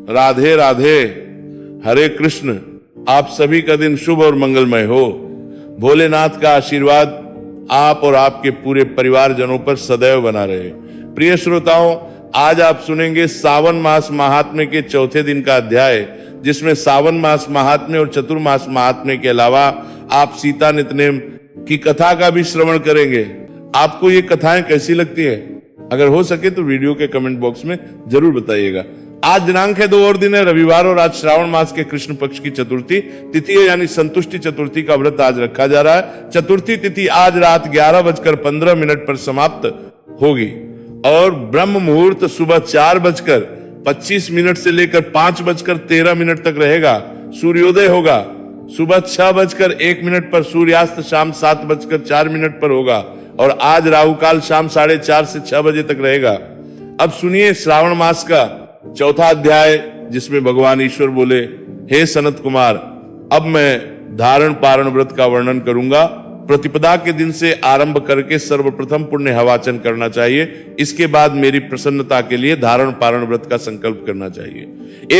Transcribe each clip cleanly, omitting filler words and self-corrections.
राधे राधे। हरे कृष्ण। आप सभी का दिन शुभ और मंगलमय हो। भोलेनाथ का आशीर्वाद आप और आपके पूरे परिवारजनों पर सदैव बना रहे। प्रिय श्रोताओं, आज आप सुनेंगे सावन मास महात्म्य के चौथे दिन का अध्याय, जिसमें सावन मास महात्म्य और चतुर्मास महात्म्य के अलावा आप सीता नितनेम की कथा का भी श्रवण करेंगे। आपको ये कथाएं कैसी लगती है? अगर हो सके तो वीडियो के कमेंट बॉक्स में जरूर बताइएगा। आज दिनांक है 2 और दिन है रविवार, और आज श्रावण मास के कृष्ण पक्ष की चतुर्थी तिथि है, यानी संतुष्टि चतुर्थी का व्रत आज रखा जा रहा है। चतुर्थी तिथि आज रात 11:15 पर समाप्त होगी और ब्रह्म मुहूर्त सुबह 4:25 से लेकर 5:13 तक रहेगा। सूर्योदय होगा सुबह 6:01 पर, सूर्यास्त शाम 7:04 पर होगा और आज राहु काल शाम 4:30 से 6 बजे तक रहेगा। अब सुनिए श्रावण मास का चौथा अध्याय, जिसमें भगवान ईश्वर बोले, हे सनत कुमार, अब मैं धारण पारण व्रत का वर्णन करूंगा। प्रतिपदा के दिन से आरंभ करके सर्वप्रथम पुण्य हवाचन करना चाहिए। इसके बाद मेरी प्रसन्नता के लिए धारण पारण व्रत का संकल्प करना चाहिए।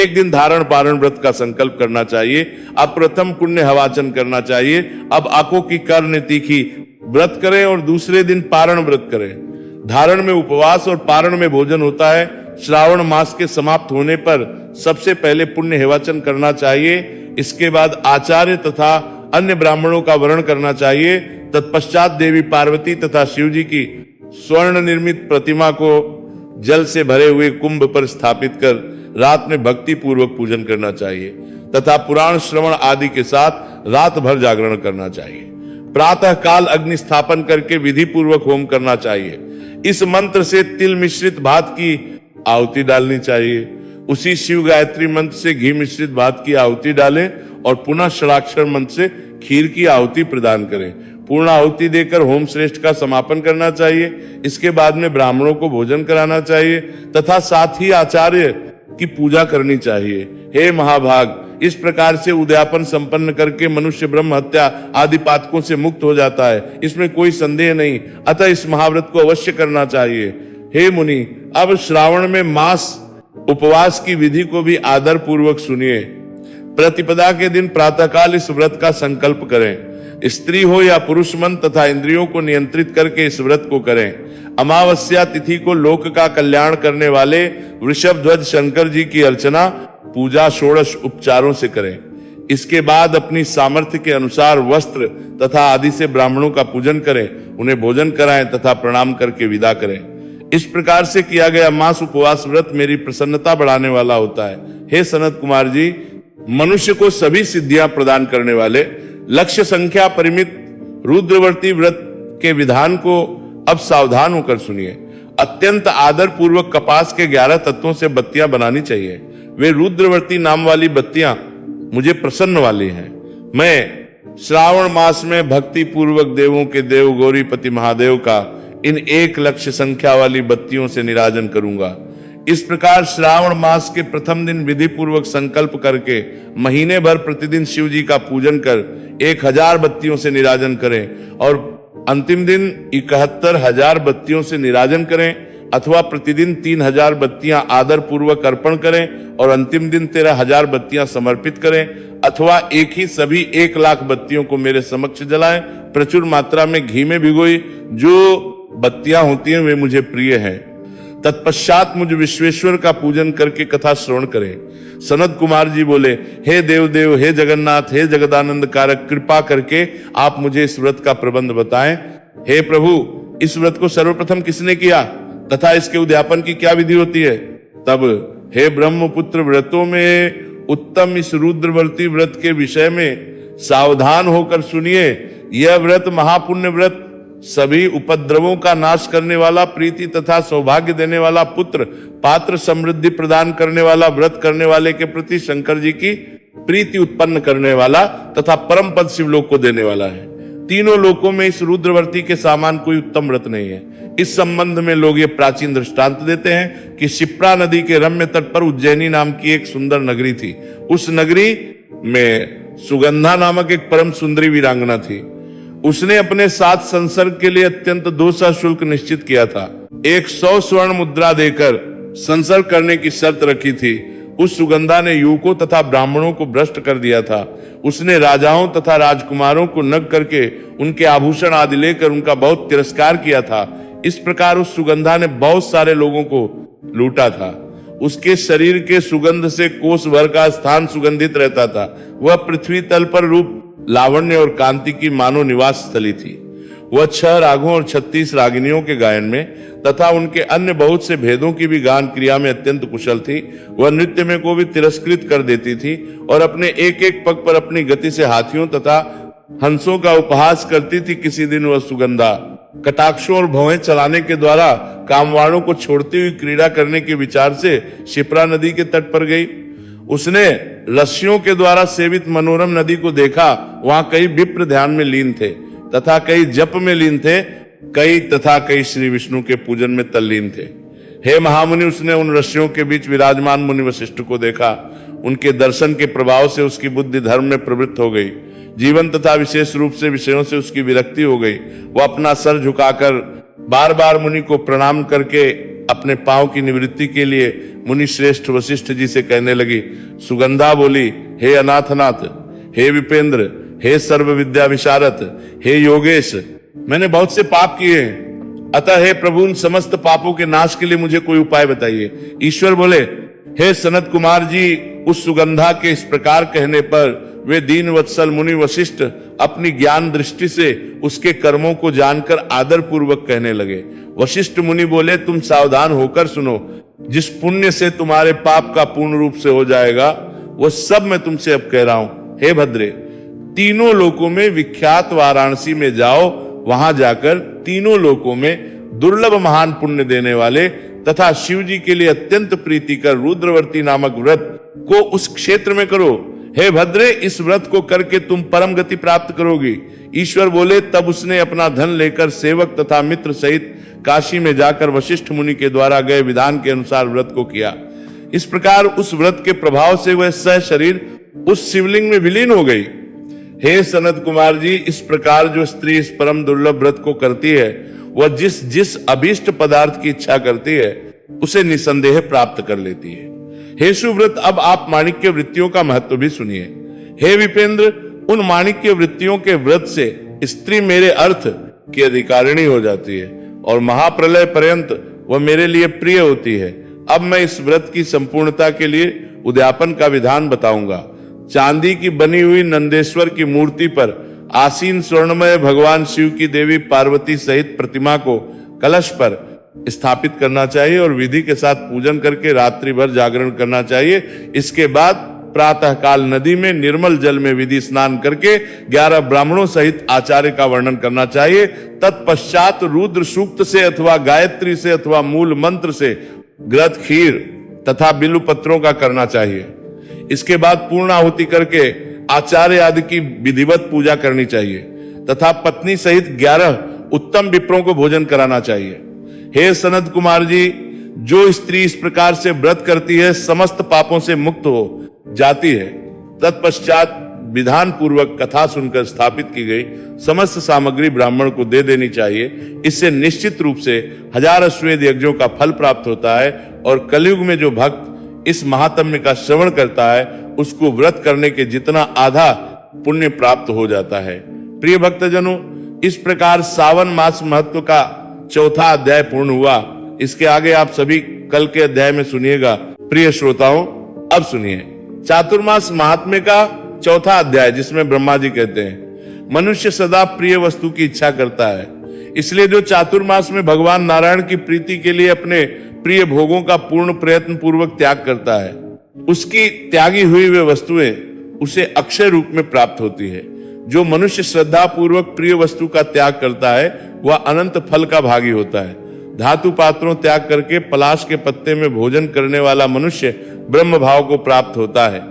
एक दिन धारण पारण व्रत का संकल्प करना चाहिए। अब प्रथम पुण्य हवाचन करना चाहिए। अब आंखों की कर्ण तीखी व्रत करें और दूसरे दिन पारण व्रत करें। धारण में उपवास और पारण में भोजन होता है। श्रावण मास के समाप्त होने पर सबसे पहले पुण्य हेवाचन करना चाहिए। इसके बाद आचार्य तथा अन्य ब्राह्मणों का वरण करना चाहिए। तत्पश्चात देवी पार्वती तथा शिव जी की स्वर्ण निर्मित प्रतिमा को जल से भरे हुए कुंभ पर स्थापित कर रात में भक्ति पूर्वक पूजन करना चाहिए तथा पुराण श्रवण आदि के साथ रात भर जागरण करना चाहिए। प्रातः काल अग्नि स्थापन करके विधि पूर्वक होम करना चाहिए। इस मंत्र से तिल मिश्रित भात की आहुति डालनी चाहिए। उसी शिव गायत्री मंत्र से घी मिश्रित भात की आहुति डालें और पुनः षडाक्षर मंत्र से खीर की आहुति प्रदान करें। पूर्ण आहुति देकर होम श्रेष्ठ का समापन करना चाहिए। इसके बाद में ब्राह्मणों को भोजन कराना चाहिए तथा साथ ही आचार्य की पूजा करनी चाहिए। हे महाभाग, इस प्रकार से उद्यापन संपन्न करके मनुष्य ब्रह्म हत्या आदि पातकों से मुक्त हो जाता है, इसमें कोई संदेह नहीं। अतः इस महाव्रत को अवश्य करना चाहिए। हे मुनि, अब श्रावण में मास उपवास की विधि को भी आदर पूर्वक सुनिए। प्रतिपदा के दिन प्रातःकाल इस व्रत का संकल्प करें। स्त्री हो या पुरुष, मन तथा इंद्रियों को नियंत्रित करके इस व्रत को करें। अमावस्या तिथि को लोक का कल्याण करने वाले वृषभ ध्वज शंकर जी की अर्चना पूजा षोडश उपचारों से करें। इसके बाद अपनी सामर्थ्य के अनुसार वस्त्र तथा आदि से ब्राह्मणों का पूजन करें, उन्हें भोजन कराएं तथा प्रणाम करके विदा करें। इस प्रकार से किया गया मास उपवास व्रत मेरी प्रसन्नता बढ़ाने वाला होता है। हे सनत कुमार जी, मनुष्य को सभी सिद्धियां प्रदान करने वाले लक्ष्य संख्या परिमित रुद्रवर्ती व्रत के विधान को अब सावधान होकर सुनिए। अत्यंत आदर पूर्वक कपास के 11 तत्वों से बत्तियां बनानी चाहिए। वे रुद्रवर्ती नाम वाली बत्तियां मुझे प्रसन्न वाली हैं। मैं श्रावण मास में भक्ति पूर्वक देवों के देव गौरीपति महादेव का इन 1 लक्ष संख्या वाली बत्तियों से निराजन करूंगा। इस प्रकार श्रावण मास के प्रथम दिन विधि पूर्वक संकल्प करके महीने भर प्रतिदिन शिव जी का पूजन कर 1000 बत्तियों से निराजन करें और अंतिम दिन 71,000 बत्तियों से निराजन करें, अथवा प्रतिदिन 3000 बत्तियां आदर पूर्वक अर्पण करें और अंतिम दिन 13,000 बत्तियां समर्पित करें, अथवा एक ही सभी 1 लाख बत्तियों को मेरे समक्ष जलाएं। प्रचुर मात्रा में घी में भिगोई जो बत्तियां होती हैं वे मुझे प्रिय हैं। तत्पश्चात मुझ विश्वेश्वर का पूजन करके कथा श्रवण करें। सनत कुमार जी बोले, हे देव, हे जगन्नाथ, हे जगदानंद कारक, कृपा करके आप मुझे इस व्रत का प्रबंध बताएं। हे प्रभु, इस व्रत को सर्वप्रथम किसने किया तथा इसके उद्यापन की क्या विधि होती है? तब हे ब्रह्मपुत्र, व्रतों में उत्तम इस रुद्रवर्ती व्रत के विषय में सावधान होकर सुनिए। यह व्रत महापुण्य व्रत, सभी उपद्रवों का नाश करने वाला, प्रीति तथा सौभाग्य देने वाला, पुत्र पात्र समृद्धि प्रदान करने वाला, व्रत करने वाले के प्रति शंकर जी की प्रीति उत्पन्न करने वाला तथा परम पद शिवलोक को देने वाला है। तीनों लोकों में इस रुद्रवर्ती के समान कोई उत्तम व्रत नहीं है। इस संबंध में लोग ये प्राचीन दृष्टांत देते हैं कि शिप्रा नदी के रम्य तट पर उज्जैनी नाम की एक सुंदर नगरी थी। उस नगरी में सुगंधा नामक एक परम सुंदरी वीरांगना थी। उसने अपने साथ संसर्ग के लिए अत्यंत 200 शुल्क निश्चित किया था। 100 स्वर्ण मुद्रा देकर संसर्ग करने की शर्त रखी थी। उस सुगंधा ने युवकों तथा ब्राह्मणों को भ्रष्ट कर दिया था। उसने राजाओं तथा राजकुमारों को नग करके उनके आभूषण आदि लेकर उनका बहुत तिरस्कार किया था। इस प्रकार उस सुगंधा ने बहुत सारे लोगों को लूटा था। उसके शरीर के सुगंध से कोस भर का स्थान सुगंधित रहता था। वह पृथ्वी तल पर रूप, लावण्य और कांति की मानो निवास स्थली थी। वह 6 रागों और 36 रागिनियों के गायन में तथा उनके अन्य बहुत से भेदों की भी गान क्रिया में अत्यंत कुशल थी। वह नृत्य में को भी तिरस्कृत कर देती थी और अपने एक एक पग पर अपनी गति से हाथियों तथा हंसों का उपहास करती थी। किसी दिन वह सुगंधा कटाक्षों और भौहें चलाने के द्वारा कामवाणों को छोड़ती हुई क्रीड़ा करने के विचार से शिप्रा नदी के तट पर गई। उसने रस्सियों के द्वारा सेवित मनोरम नदी को देखा। वहां कई विप्र ध्यान में लीन थे तथा कई जप में लीन थे, कई श्री विष्णु के पूजन में तल्लीन थे। हे महामुनि, उसने उन रस्सियों के बीच विराजमान मुनि वशिष्ठ को देखा। उनके दर्शन के प्रभाव से उसकी बुद्धि धर्म में प्रवृत्त हो गई। जीवन तथा विशेष रूप से विषयों से उसकी विरक्ति हो गई। वह अपना सर झुकाकर बार बार मुनि को प्रणाम करके अपने पांव की निवृत्ति के लिए मुनि श्रेष्ठ वशिष्ठ जी से कहने लगी। सुगंधा बोली, हे अनाथनाथ, हे विपेंद्र, हे सर्व विद्या विशारद, हे योगेश, मैंने बहुत से पाप किए हैं, अतः हे प्रभु उन समस्त पापों के नाश के लिए मुझे कोई उपाय बताइए। ईश्वर बोले, हे सनत कुमार जी, उस सुगंधा के इस प्रकार कहने पर वे दीन वत्सल मुनि वशिष्ठ अपनी ज्ञान दृष्टि से उसके कर्मों को जानकर आदर पूर्वक कहने लगे। वशिष्ठ मुनि बोले, तुम सावधान होकर सुनो। जिस पुण्य से तुम्हारे पाप का पूर्ण रूप से हो जाएगा वो सब मैं तुमसे अब कह रहा हूं। हे भद्रे, तीनों लोकों में विख्यात वाराणसी में जाओ। वहां जाकर तीनों लोकों में दुर्लभ महान पुण्य देने वाले तथा शिव जी के लिए अत्यंत प्रीतिकर रुद्रवर्ती नामक व्रत को उस क्षेत्र में करो। हे भद्रे, इस व्रत को करके तुम परम गति प्राप्त करोगी। ईश्वर बोले, तब उसने अपना धन लेकर सेवक तथा मित्र सहित काशी में जाकर वशिष्ठ मुनि के द्वारा गए विधान के अनुसार व्रत को किया। इस प्रकार उस व्रत के प्रभाव से वह सह शरीर उस शिवलिंग में विलीन हो गई। हे सनत कुमार जी, इस प्रकार जो स्त्री इस परम दुर्लभ व्रत को करती है वह जिस जिस अभीष्ट पदार्थ की इच्छा करती है उसे निसंदेह प्राप्त कर लेती है। हे सुव्रत, अब आप माणिक्य वृत्तियों का महत्व भी सुनिए। हे विपेंद्र, उन माणिक्य वृत्तियों के व्रत से स्त्री मेरे अर्थ की अधिकारिणी हो जाती है और महाप्रलय पर्यंत वह मेरे लिए प्रिय होती है। अब मैं इस व्रत की संपूर्णता के लिए उद्यापन का विधान बताऊंगा। चांदी की बनी हुई नंदेश्वर की मूर्ति पर आसीन स्वर्णमय भगवान शिव की देवी पार्वती सहित प्रतिमा को कलश पर स्थापित करना चाहिए और विधि के साथ पूजन करके रात्रि भर जागरण करना चाहिए। इसके बाद प्रातः काल नदी में निर्मल जल में विधि स्नान करके 11 ब्राह्मणों सहित आचार्य का वर्णन करना चाहिए। तत्पश्चात रुद्र सूक्त से अथवा गायत्री से अथवा मूल मंत्र से घृत खीर तथा बिल्व पत्रों का करना चाहिए। इसके बाद पूर्ण आहुति करके आचार्य आदि की विधिवत पूजा करनी चाहिए तथा पत्नी सहित 11 उत्तम विप्रों को भोजन कराना चाहिए। हे सनत कुमार जी, जो स्त्री इस प्रकार से व्रत करती है समस्त पापों से मुक्त हो जाती है। तत्पश्चात विधान पूर्वक कथा सुनकर स्थापित की गई समस्त सामग्री ब्राह्मण को दे देनी चाहिए। इससे निश्चित रूप से 1000 अश्वमेध यज्ञों का फल प्राप्त होता है और कलयुग में जो भक्त इस महात्म्य का श्रवण करता है उसको व्रत करने के जितना आधा पुण्य प्राप्त हो जाता है। प्रिय भक्तजनों, इस प्रकार सावन मास महत्व का चौथा अध्याय पूर्ण हुआ। इसके आगे आप सभी कल के अध्याय में सुनिएगा। प्रिय श्रोताओं, अब सुनिए चातुर्मास महात्म्य का चौथा अध्याय, जिसमें ब्रह्मा जी कहते हैं, मनुष्य सदा प्रिय वस्तु की इच्छा करता है, इसलिए जो चातुर्मास में भगवान नारायण की प्रीति के लिए अपने प्रिय भोगों का पूर्ण प्रयत्न पूर्वक त्याग करता है, उसकी त्यागी हुई वे वस्तुएं उसे अक्षय रूप में प्राप्त होती है। जो मनुष्य श्रद्धा पूर्वक प्रिय वस्तु का त्याग करता है वह अनंत फल का भागी होता है। धातु पात्रों त्याग करके पलाश के पत्ते में भोजन करने वाला मनुष्य ब्रह्म भाव को प्राप्त होता है।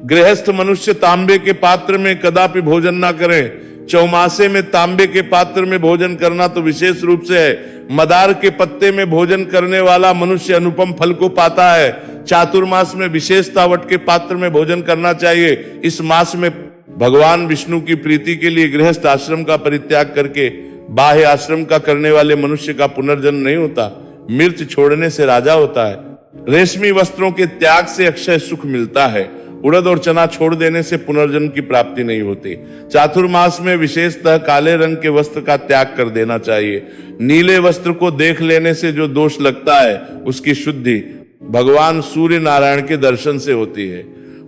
गृहस्थ मनुष्य तांबे के पात्र में कदापि भोजन ना करें। चौमासे में तांबे के पात्र में भोजन करना तो विशेष रूप से है। मदार के पत्ते में भोजन करने वाला मनुष्य अनुपम फल को पाता है। चातुर्मास में विशेषता वट के पात्र में भोजन करना चाहिए। इस मास में भगवान विष्णु की प्रीति के लिए गृहस्थ आश्रम का परित्याग करके बाह्य आश्रम का करने वाले मनुष्य का पुनर्जन्म नहीं होता। मिर्च छोड़ने से राजा होता है। रेशमी वस्त्रों के त्याग से अक्षय सुख मिलता है। उड़द और चना छोड़ देने से पुनर्जन्म की प्राप्ति नहीं होती। चातुर्मास में विशेषतः काले रंग के वस्त्र का त्याग कर देना चाहिए। नीले वस्त्र को देख लेने से जो दोष लगता है उसकी शुद्धि भगवान सूर्य नारायण के दर्शन से होती है।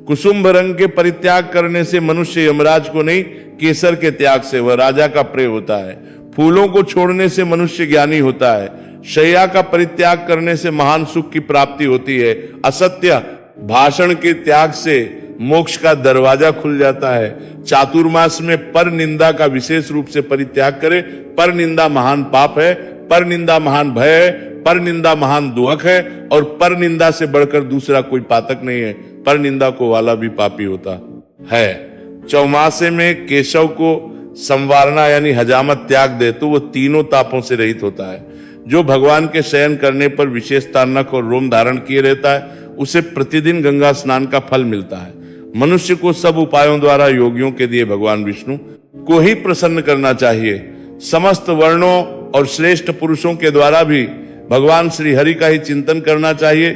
कुसुम्भ रंग के परित्याग करने से मनुष्य यमराज को नहीं, केसर के त्याग से वह राजा का प्रिय होता है। फूलों को छोड़ने से मनुष्य ज्ञानी होता है। शैया का परित्याग करने से महान सुख की प्राप्ति होती है। असत्य भाषण के त्याग से मोक्ष का दरवाजा खुल जाता है। चातुर्मास में पर निंदा का विशेष रूप से परित्याग करें। पर निंदा महान पाप है, पर निंदा महान भय है, पर निंदा महान दुहक है और पर निंदा से बढ़कर दूसरा कोई पातक नहीं है। पर निंदा को वाला भी पापी होता है। चौमासे में केशव को संवारना यानी हजामत त्याग दे तो वो तीनों तापों से रहित होता है। जो भगवान के शयन करने पर विशेषता नख और रोम धारण किए रहता है उसे प्रतिदिन गंगा स्नान का फल मिलता है। मनुष्य को सब उपायों द्वारा योगियों के दिए भगवान विष्णु को ही प्रसन्न करना चाहिए। समस्त वर्णों और श्रेष्ठ पुरुषों के द्वारा भी भगवान श्री हरि का ही चिंतन करना चाहिए।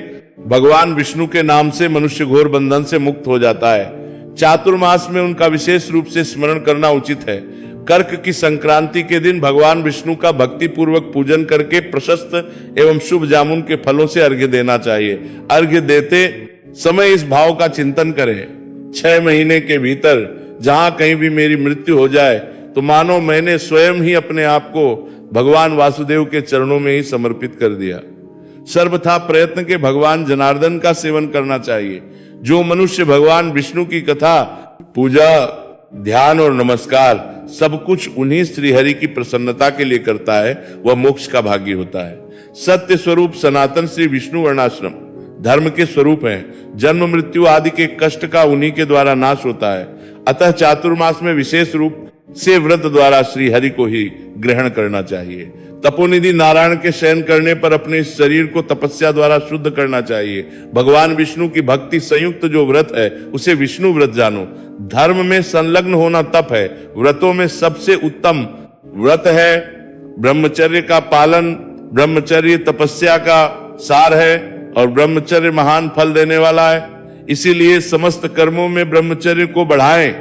भगवान विष्णु के नाम से मनुष्य घोर बंधन से मुक्त हो जाता है। चातुर्मास में उनका विशेष रूप से स्मरण करना उचित है। कर्क की संक्रांति के दिन भगवान विष्णु का भक्ति पूर्वक पूजन करके प्रशस्त एवं शुभ जामुन के फलों से अर्घ्य देना चाहिए। अर्घ्य देते समय इस भाव का चिंतन करें, 6 महीने के भीतर जहां कहीं भी मेरी मृत्यु हो जाए तो मानो मैंने स्वयं ही अपने आप को भगवान वासुदेव के चरणों में ही समर्पित कर दिया। सर्वथा प्रयत्न के भगवान जनार्दन का सेवन करना चाहिए। जो मनुष्य भगवान विष्णु की कथा, पूजा, ध्यान और नमस्कार सब कुछ उन्हीं श्री हरि की प्रसन्नता के लिए करता है वह मोक्ष का भागी होता है। सत्य स्वरूप सनातन श्री विष्णु वर्णाश्रम धर्म के स्वरूप हैं। जन्म मृत्यु आदि के कष्ट का उन्हीं के द्वारा नाश होता है। अतः चातुर्मास में विशेष रूप से व्रत द्वारा श्री हरि को ही ग्रहण करना चाहिए। तपोनिधि नारायण के शयन करने पर अपने शरीर को तपस्या द्वारा शुद्ध करना चाहिए। भगवान विष्णु की भक्ति संयुक्त जो व्रत है उसे विष्णु व्रत जानो। धर्म में संलग्न होना तप है। व्रतों में सबसे उत्तम व्रत है ब्रह्मचर्य का पालन। ब्रह्मचर्य तपस्या का सार है और ब्रह्मचर्य महान फल देने वाला है। इसीलिए समस्त कर्मों में ब्रह्मचर्य को बढ़ाएं।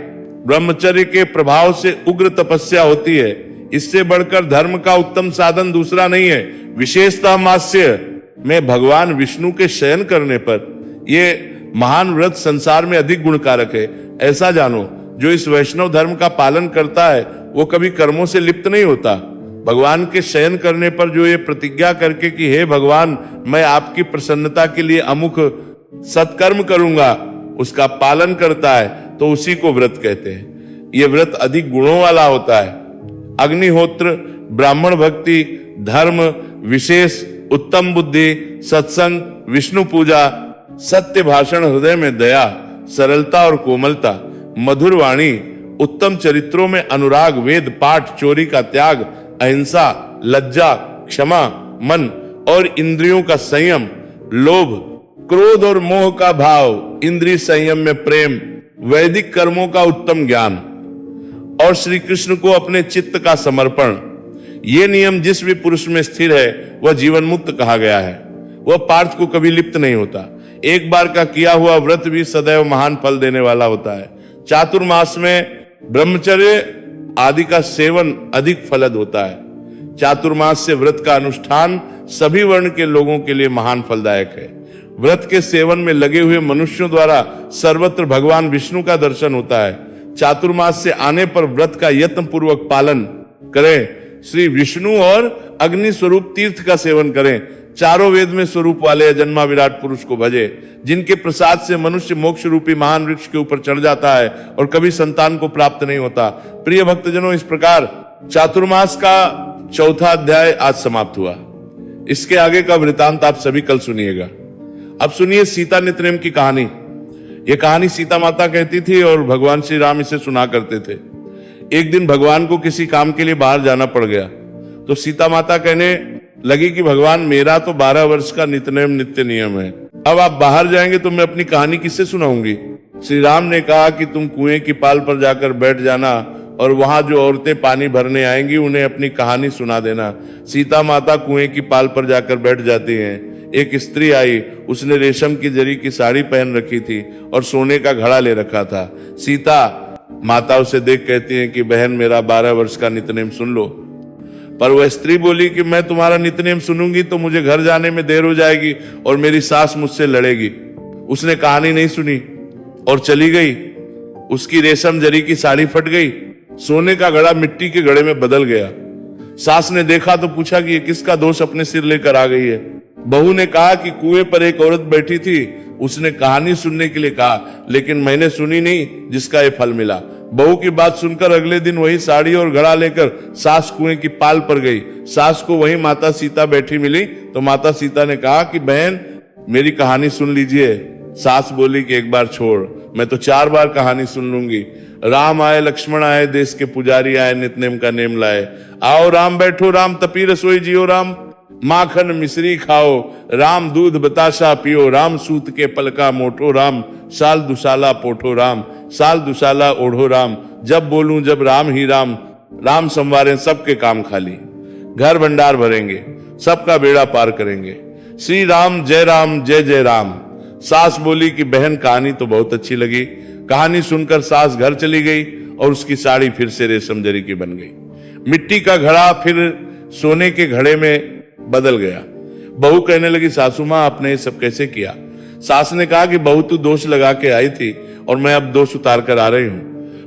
ब्रह्मचर्य के प्रभाव से उग्र तपस्या होती है। इससे बढ़कर धर्म का उत्तम साधन दूसरा नहीं है। विशेषतः मास्य में भगवान विष्णु के शयन करने पर यह महान व्रत संसार में अधिक गुणकारक है। ऐसा जानो, जो इस वैष्णव धर्म का पालन करता है वो कभी कर्मों से लिप्त नहीं होता। भगवान के शयन करने पर जो ये प्रतिज्ञा करके कि हे भगवान मैं आपकी प्रसन्नता के लिए अमुक सत्कर्म करूंगा, उसका पालन करता है तो उसी को व्रत कहते हैं। ये व्रत अधिक गुणों वाला होता है। अग्निहोत्र, ब्राह्मण भक्ति, धर्म, विशेष, उत्तम बुद्धि, सत्संग, विष्णु पूजा, सत्य भाषण, हृदय में दया, सरलता और कोमलता, मधुर वाणी, उत्तम चरित्रों में अनुराग, वेद पाठ, चोरी का त्याग, अहिंसा, लज्जा, क्षमा, मन और इंद्रियों का संयम, लोभ, क्रोध और मोह का भाव, इंद्रिय संयम में प्रेम, वैदिक कर्मों का उत्तम ज्ञान और श्री कृष्ण को अपने चित्त का समर्पण, ये नियम जिस भी पुरुष में स्थिर है वह जीवन मुक्त कहा गया है। वह पार्थ को कभी लिप्त नहीं होता। एक बार का किया हुआ व्रत भी सदैव महान फल देने वाला होता है। चातुर्मास में ब्रह्मचर्य आदि का सेवन अधिक फलद होता है। चातुर्मास से व्रत का अनुष्ठान सभी वर्ण के लोगों के लिए महान फलदायक है। व्रत के सेवन में लगे हुए मनुष्यों द्वारा सर्वत्र भगवान विष्णु का दर्शन होता है। चातुर्मास से आने पर व्रत का यत्न पूर्वक पालन करें। श्री विष्णु और अग्नि स्वरूप तीर्थ का सेवन करें। चारों वेद में स्वरूप वाले अजन्मा विराट पुरुष को भजे, जिनके प्रसाद से मनुष्य मोक्ष रूपी महान वृक्ष के ऊपर चढ़ जाता है और कभी संतान को प्राप्त नहीं होता। प्रिय भक्तजनों, इस प्रकार चातुर्मास का चौथा अध्याय आज समाप्त हुआ। इसके आगे का वृतांत आप सभी कल सुनिएगा। अब सुनिए सीता नितनेम की कहानी। यह कहानी सीता माता कहती थी और भगवान श्री राम इसे सुना करते थे। एक दिन भगवान को किसी काम के लिए बाहर जाना पड़ गया तो सीता माता कहने लगी कि भगवान मेरा तो 12 वर्ष का नितनेम नित्य नियम है, अब आप बाहर जाएंगे तो मैं अपनी कहानी किससे सुनाऊंगी। श्री राम ने कहा कि तुम कुएं की पाल पर जाकर बैठ जाना और वहां जो औरतें पानी भरने आएंगी उन्हें अपनी कहानी सुना देना। सीता माता कुएं की पाल पर जाकर बैठ जाती हैं। एक स्त्री आई, उसने रेशम की जरी की साड़ी पहन रखी थी और सोने का घड़ा ले रखा था। सीता माता उसे देख कहती है कि बहन मेरा 12 वर्ष का नित्यनेम सुन लो। पर वह स्त्री बोली कि मैं तुम्हारा नित्यनेम सुनूंगी तो मुझे घर जाने में देर हो जाएगी और मेरी सास मुझसे लड़ेगी। उसने कहानी नहीं सुनी और चली गई। उसकी रेशम जरी की साड़ी फट गई, सोने का घड़ा मिट्टी के घड़े में बदल गया। सास ने देखा तो पूछा कि ये किसका दोष अपने सिर लेकर आ गई है। बहू ने कहा कि कुएं पर एक औरत बैठी थी, उसने कहानी सुनने के लिए कहा, लेकिन मैंने सुनी नहीं जिसका ये फल मिला। बहू की बात सुनकर अगले दिन वही साड़ी और घड़ा लेकर सास कुएं की पाल पर गई। सास को वही माता सीता बैठी मिली तो माता सीता ने कहा कि बहन मेरी कहानी सुन लीजिए। सास बोली कि एक बार छोड़, मैं तो 4 बार कहानी सुन लूंगी। राम आए लक्ष्मण आए, देश के पुजारी आए, नित्यनेम का नेम लाए। आओ राम बैठो राम, तपी रसोई जियो राम, माखन मिश्री खाओ राम, दूध बताशा पियो राम, सूत के पलका मोठो राम, साल दुसाला पोठो राम, साल दुसाला ओढ़ो राम, जब बोलूं जब राम ही राम, राम संवारे सबके काम खाली, घर भंडार भरेंगे, सबका बेड़ा पार करेंगे, श्री राम जय जय राम। सास बोली कि बहन कहानी तो बहुत अच्छी लगी। कहानी सुनकर सास घर चली गई और उसकी साड़ी फिर से रेशम जरी की बन गई। मिट्टी का घड़ा फिर सोने के घड़े में बदल गया। बहू कहने लगी सासू मां आपने ये सब कैसे किया। सास ने कहा कि बहू तू दोष लगा के आई थी और मैं अब दोष उतार कर आ रही हूं।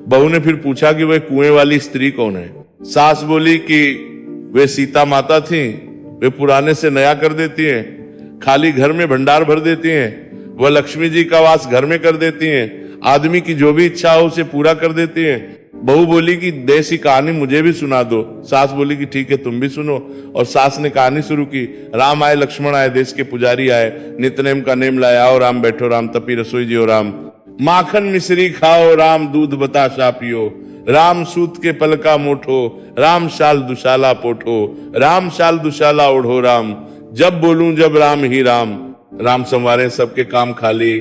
बहू ने फिर पूछा कि वह कुएं वाली स्त्री कौन है। सास बोली कि वे सीता माता थी, वे पुराने से नया कर देती हैं, खाली घर में भंडार भर देती हैं, वह लक्ष्मी जी का वास घर में कर देती हैं, आदमी की जो भी इच्छा हो उसे पूरा कर देती हैं। बहू बोली कि देसी कहानी मुझे भी सुना दो। सास बोली कि ठीक है तुम भी सुनो। और सास ने कहानी शुरू की। राम आए लक्ष्मण आए, देश के पुजारी आए, नित्यनेम का नेम लाए, आओ राम बैठो राम, तपी रसोई जियो राम, माखन मिश्री खाओ राम, दूध बताशा पियो राम, सूत के पलका मोठो राम, शाल दुशाला पोठो राम, शाल दुशाला ओढ़ो राम, जब बोलूं जब राम ही राम, राम संवारे सबके काम खाली,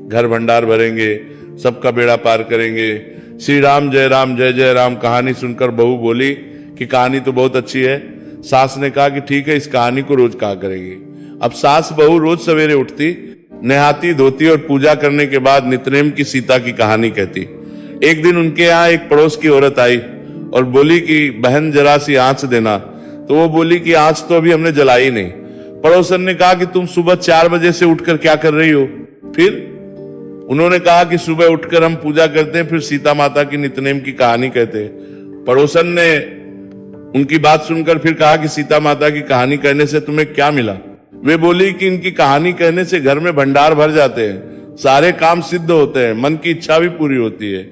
घर भंडार भरेंगे, सबका बेड़ा पार करेंगे, श्री राम जय राम। कहानी सुनकर बहू बोली कि कहानी तो बहुत अच्छी है। सास ने कहा कि ठीक है इस कहानी को रोज कहा करेगी। अब सास बहू रोज सवेरे उठती, नहाती धोती और पूजा करने के बाद नित्यनेम की सीता की कहानी कहती। एक दिन उनके यहाँ एक पड़ोस की औरत आई और बोली कि बहन जरा सी आंच देना। तो वो बोली कि आंच तो अभी हमने जलाई नहीं। पड़ोसन ने कहा कि तुम सुबह 4 बजे से उठकर क्या कर रही हो। फिर उन्होंने कहा कि सुबह उठकर हम पूजा करते हैं, फिर सीता माता की नित्यनेम की कहानी कहते हैं। पड़ोसन ने उनकी बात सुनकर फिर कहा कि सीता माता की कहानी कहने से तुम्हें क्या मिला। वे बोली कि इनकी कहानी कहने से घर में भंडार भर जाते हैं, सारे काम सिद्ध होते हैं, मन की इच्छा भी पूरी होती है।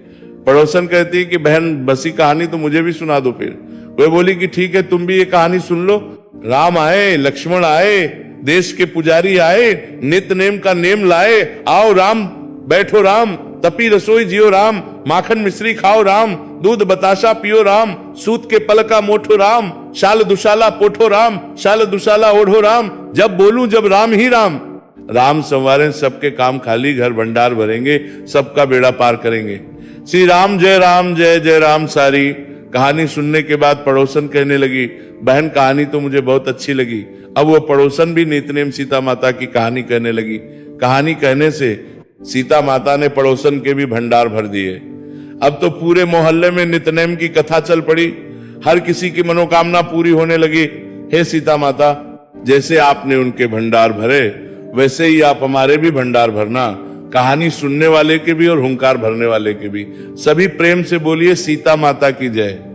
पड़ोसन कहती है कि बहन बसी कहानी तो मुझे भी सुना दो। फिर वे बोली कि ठीक है तुम भी ये कहानी सुन लो। राम आए लक्ष्मण आए, देश के पुजारी आए, नित्यनेम का नेम लाए, आओ राम बैठो राम, तपी रसोई जियो राम, माखन मिश्री खाओ राम, दूध बताशा पियो राम, सूत के पलका मोठो राम, शाल दुशाला पोठो राम, शाल दुशाला ओढ़ो राम, जब बोलूं जब राम ही राम, राम संवारे सबके काम खाली, घर भंडार भरेंगे, सबका बेड़ा पार करेंगे। श्री राम जय राम। सारी कहानी सुनने के बाद पड़ोसन कहने लगी बहन कहानी तो मुझे बहुत अच्छी लगी। अब वो पड़ोसन भी नित्यनेम सीता माता की कहानी कहने लगी। कहानी कहने से सीता माता ने पड़ोसन के भी भंडार भर दिए। अब तो पूरे मोहल्ले में नित्यनेम की कथा चल पड़ी, हर किसी की मनोकामना पूरी होने लगी। हे सीता माता, जैसे आपने उनके भंडार भरे वैसे ही आप हमारे भी भंडार भरना, कहानी सुनने वाले के भी और हुंकार भरने वाले के भी। सभी प्रेम से बोलिए सीता माता की जय।